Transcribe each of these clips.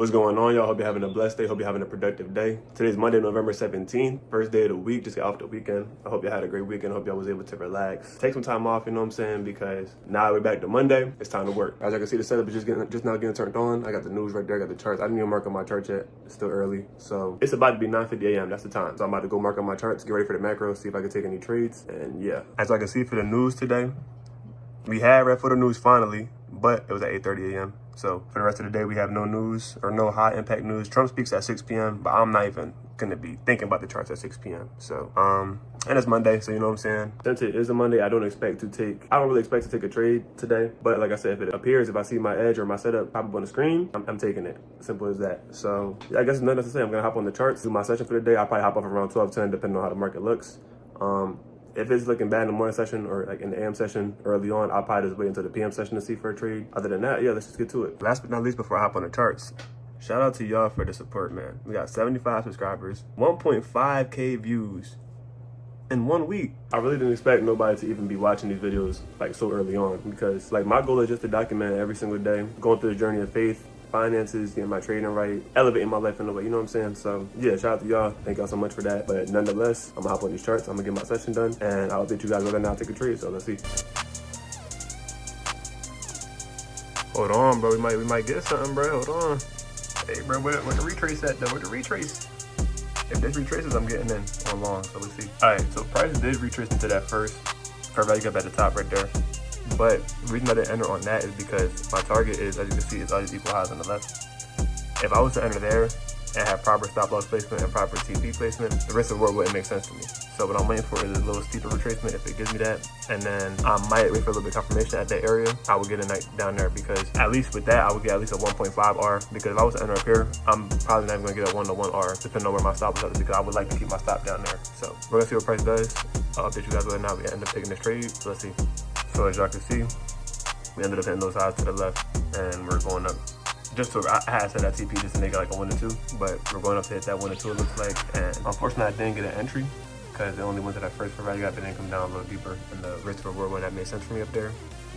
What's going on, y'all? Hope you're having a blessed day. Hope you're having a productive day. Today's Monday, November 17th, first day of the week. Just got off the weekend. I hope y'all had a great weekend. I hope y'all was able to relax, take some time off, you know what I'm saying? Because now we're back to Monday. It's time to work. As I can see, the setup is just now getting turned on. I got the news right there. I got the charts. I didn't even mark on my chart yet. It's still early. So it's about to be 9:50 a.m. That's the time. So I'm about to go mark on my charts, get ready for the macros, see if I can take any trades. And yeah, as I can see for the news today, we had red for the news finally, but it was at 8:30 a.m. So for the rest of the day, we have no news or no high impact news. Trump speaks at 6 p.m., but I'm not even gonna be thinking about the charts at 6 p.m. So, and it's Monday, so you know what I'm saying? Since it is a Monday, I don't really expect to take a trade today. But like I said, if it appears, if I see my edge or my setup pop up on the screen, I'm taking it. Simple as that. So yeah, I guess nothing else to say. I'm gonna hop on the charts, do my session for the day. I'll probably hop off around 12:10, depending on how the market looks. If it's looking bad in the morning session or like in the AM session early on, I'll probably just wait until the PM session to see for a trade. Other than that, yeah, let's just get to it. Last but not least, before I hop on the charts, shout out to y'all for the support, man. We got 75 subscribers, 1.5K views in 1 week. I really didn't expect nobody to even be watching these videos like so early on, because like my goal is just to document every single day, going through the journey of faith, finances, getting my trading right, elevating my life in a way, you know what I'm saying? So yeah, shout out to y'all. Thank y'all so much for that. But nonetheless, I'm gonna hop on these charts. I'm gonna get my session done, and I'll update you guys whether or not I take a trade. So let's see. Hold on, bro. We might get something, bro. Hold on. Hey, bro, where the retrace at though? Where the retrace? If this retraces, I'm getting in on long. So let's see. All right, so price did retrace into that first fair value gap at the top right there. But the reason I didn't enter on that is because my target is, as you can see, is always equal highs on the left. If I was to enter there and have proper stop loss placement and proper TP placement, the risk of reward wouldn't make sense to me. So what I'm waiting for is a little steeper retracement if it gives me that. And then I might wait for a little bit of confirmation at that area. I will get a night down there, because at least with that, I would get at least a 1.5 R. Because if I was to enter up here, I'm probably not even gonna get a 1-to-1 R, depending on where my stop was at, because I would like to keep my stop down there. So we're gonna see what price does. I'll update you guys whether or not we end up taking this trade. So let's see. So as y'all can see, we ended up hitting those highs to the left, and we're going up. Just to, I had set that TP just to make it like a 1 to 2, but we're going up to hit that 1 to 2, it looks like. And unfortunately, I didn't get an entry because it only went to that first fair value gap and then come down a little deeper, and the risk reward one that made sense for me up there.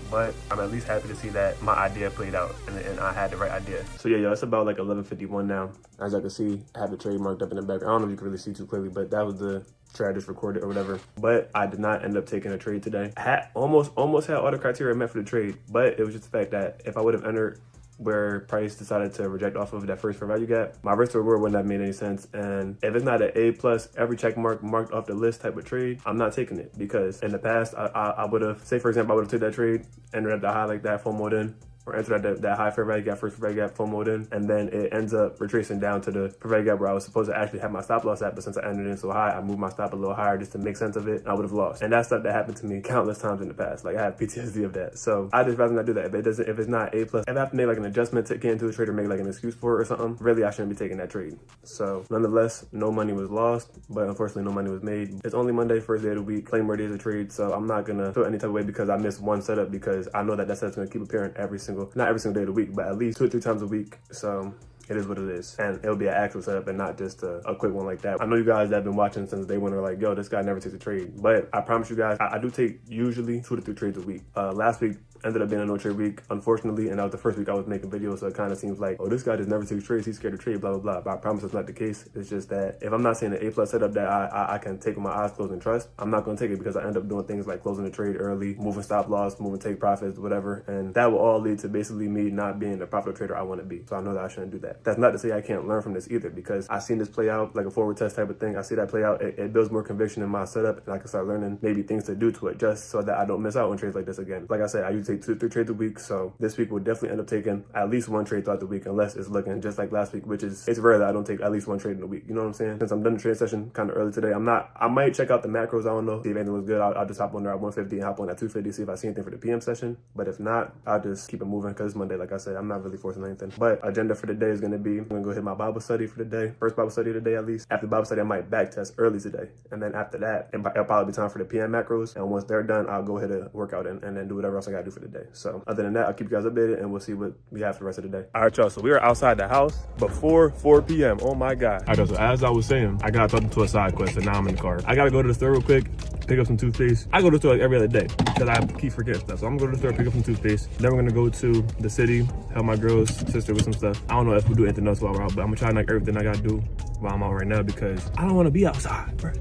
But I'm at least happy to see that my idea played out, and I had the right idea. So yeah, it's about like 11:51 now. As I can see, I have the trade marked up in the back. I don't know if you can really see too clearly, but that was the trade I just recorded or whatever. But I did not end up taking a trade today. I had almost had all the criteria met for the trade, but it was just the fact that if I would have entered where price decided to reject off of that first fair value gap, my risk to reward wouldn't have made any sense. And if it's not an A plus, every check mark marked off the list type of trade, I'm not taking it, because in the past I would have, say for example, I would have took that trade, entered at the high like that, FOMO'd in, or entered at that high fair value gap, first fair value gap, FOMO'd in, and then it ends up retracing down to the fair value gap where I was supposed to actually have my stop loss at, but since I entered in so high, I moved my stop a little higher just to make sense of it, and I would have lost. And that's stuff that happened to me countless times in the past. Like I have PTSD of that. So I just rather not do that. If it's not A plus, if I have to make like an adjustment to get into a trade or make like an excuse for it or something, really I shouldn't be taking that trade. So nonetheless, no money was lost, but unfortunately no money was made. It's only Monday, first day of the week, claim more days of trade, so I'm not gonna feel any type of way because I missed one setup, because I know that setup's gonna keep appearing not every single day of the week, but at least 2 or 3 times a week. So it is what it is, and it'll be an actual setup and not just a quick one like that. I know you guys that have been watching since day one are like, yo, this guy never takes a trade, but I promise you guys, I do take usually 2 to 3 trades a week. Last week ended up being a no trade week, unfortunately, and that was the first week I was making videos, so it kind of seems like, oh, this guy just never takes trades, he's scared to trade, blah blah blah. But I promise that's not the case. It's just that if I'm not seeing an A plus setup that I can take with my eyes closed and trust, I'm not going to take it, because I end up doing things like closing the trade early, moving stop loss, moving take profits, whatever, and that will all lead to basically me not being the profitable trader I want to be. So I know that I shouldn't do that. That's not to say I can't learn from this either, because I've seen this play out like a forward test type of thing. I see that play out, it builds more conviction in my setup, and I can start learning maybe things to do to adjust so that I don't miss out on trades like this again. Like I said, I usually take 2 to 3 trades a week, so this week we'll definitely end up taking at least 1 trade throughout the week, unless it's looking just like last week, which is, it's rare that I don't take at least 1 trade in a week, you know what I'm saying? Since I'm done the trade session kind of early today, I might check out the macros, I don't know, see if anything looks good. I'll just hop on there at 150 and hop on at 250, see if I see anything for the PM session. But if not, I'll just keep it moving, because it's Monday, like I said, I'm not really forcing anything. But agenda for the day is going to be, I'm going to go hit my Bible study for the day, first Bible study of the day at least. After Bible study, I might back test early today, and then after that, it'll probably be time for the PM macros, and once they're done, I'll go hit a workout and then do whatever else I gotta do for the day. So other than that, I'll keep you guys updated, and we'll see what we have for the rest of the day. All right, y'all, so we are outside the house before 4 p.m. Oh my God. All right, so as I was saying, I got talking to a side quest, and now I'm in the car. I gotta go to the store real quick, pick up some toothpaste. I go to the store like every other day because I keep forgetting stuff. So I'm gonna go to the store, pick up some toothpaste. Then we're gonna go to the city, help my girl's sister with some stuff. I don't know if we'll do anything else while we're out, but I'm gonna try to knock everything I gotta do while I'm out right now because I don't wanna be outside, bro.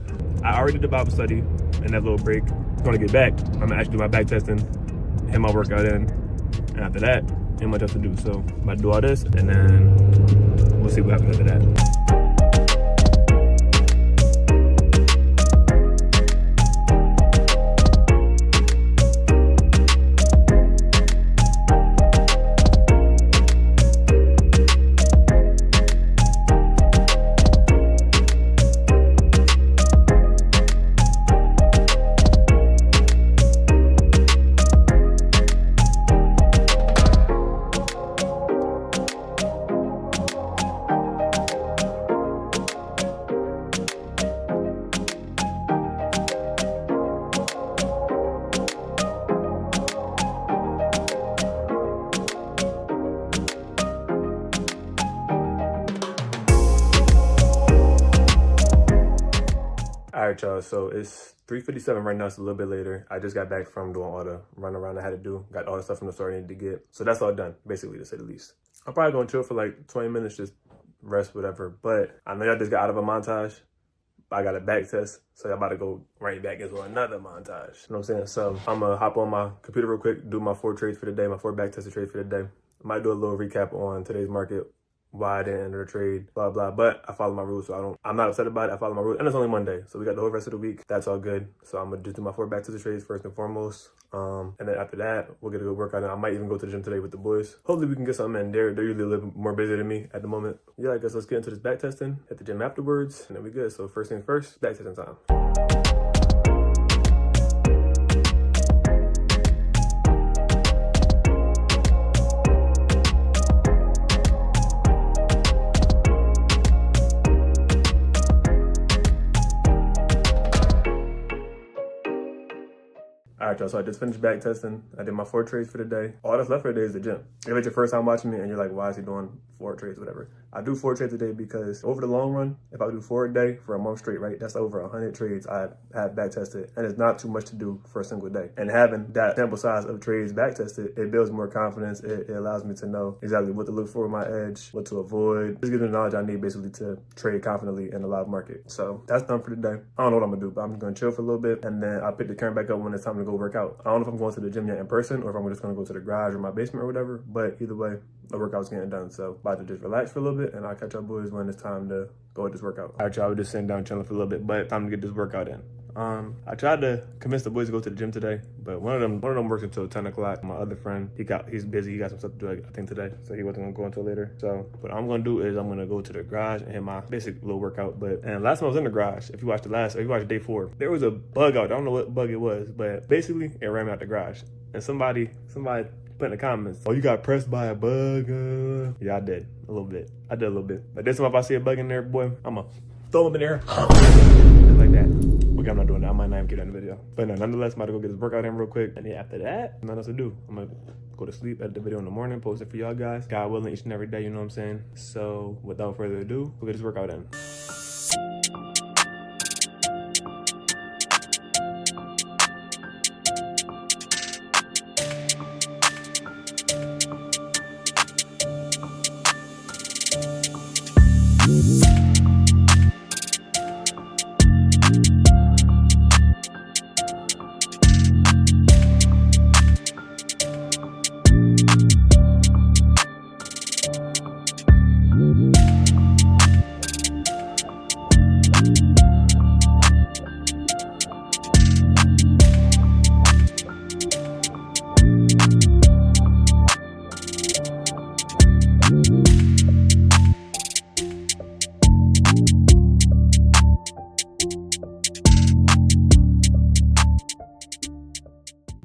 I already did the Bible study in that little break. When I get back, I'm gonna actually do my back testing, hit my workout in, and after that, ain't much else to do. So I'm about to do all this, and then we'll see what happens after that. All right, y'all, so it's 3:57 right now. It's a little bit later. I just got back from doing all the run around I had to do. Got all the stuff from the store I needed to get. So that's all done, basically, to say the least. I'm probably going to chill for like 20 minutes, just rest, whatever. But I know y'all just got out of a montage. I got a back test, so y'all about to go right back into another montage. You know what I'm saying? So I'm going to hop on my computer real quick, do my 4 trades for the day, my 4 back tested trades for the day. Might do a little recap on today's market, why I didn't enter the trade, blah, blah. But I follow my rules, so I'm not upset about it. I follow my rules. And it's only Monday, so we got the whole rest of the week. That's all good. So I'm going to just do my 4 back to the trades first and foremost. And then after that, we'll get a good workout. And I might even go to the gym today with the boys. Hopefully we can get something in. They're usually a little more busy than me at the moment. Yeah, I guess let's get into this back testing, hit the gym afterwards, and then we good. So first things first, back testing time. All right, y'all, so I just finished back testing. I did my 4 trades for the day. All that's left for the day is the gym. If it's your first time watching me and you're like, why is he doing 4 trades, whatever. I do 4 trades a day because over the long run, if I do 4 a day for a month straight, right, that's over 100 trades I have back tested. And it's not too much to do for a single day. And having that sample size of trades back tested, it builds more confidence. It allows me to know exactly what to look for in my edge, what to avoid. Just gives me the knowledge I need basically to trade confidently in a live market. So that's done for the day. I don't know what I'm gonna do, but I'm just gonna chill for a little bit and then I'll pick the camera back up when it's time to go work out. I don't know if I'm going to the gym yet in person or if I'm just gonna go to the garage or my basement or whatever, but either way, the workout's getting done. So about to just relax for a little bit and I'll catch up boys when it's time to go with this workout. All right, y'all, we're just sitting down chilling for a little bit, but time to get this workout in. I tried to convince the boys to go to the gym today, but one of them works until 10 o'clock. My other friend, he's busy. He got some stuff to do, I think, today, so he wasn't gonna go until later. So what I'm gonna do is I'm gonna go to the garage and hit my basic little workout. And last time I was in the garage, if you watched day 4, there was a bug out. I don't know what bug it was, but basically it ran me out the garage. And somebody put in the comments, oh, you got pressed by a bug? Yeah, I did a little bit. But this time if I see a bug in there, boy, I'm gonna throw him in there. Just like that. Okay, I'm not doing that. I might not even get in the video. But no, nonetheless, I'm about to go get this workout in real quick. And then after that, nothing else to do. I'm gonna go to sleep, edit the video in the morning, post it for y'all guys. God willing, each and every day, you know what I'm saying? So without further ado, we'll get this workout in.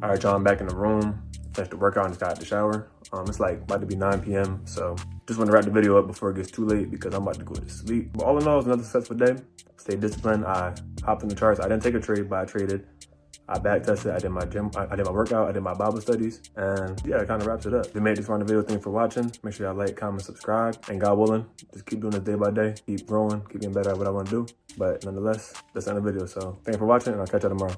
All right, y'all, I'm back in the room. Finished the workout and just got out the shower. It's like about to be 9 p.m. So just want to wrap the video up before it gets too late because I'm about to go to sleep. But all in all, it's another successful day. Stayed disciplined. I hopped in the charts. I didn't take a trade, but I traded. I back tested. I did my gym. I did my workout. I did my Bible studies. And yeah, it kind of wraps it up. If you made this far in the video, thank you for watching. Make sure y'all like, comment, subscribe. And God willing, just keep doing this day by day. Keep growing. Keep getting better at what I want to do. But nonetheless, that's the end of the video. So thank you for watching and I'll catch y'all tomorrow.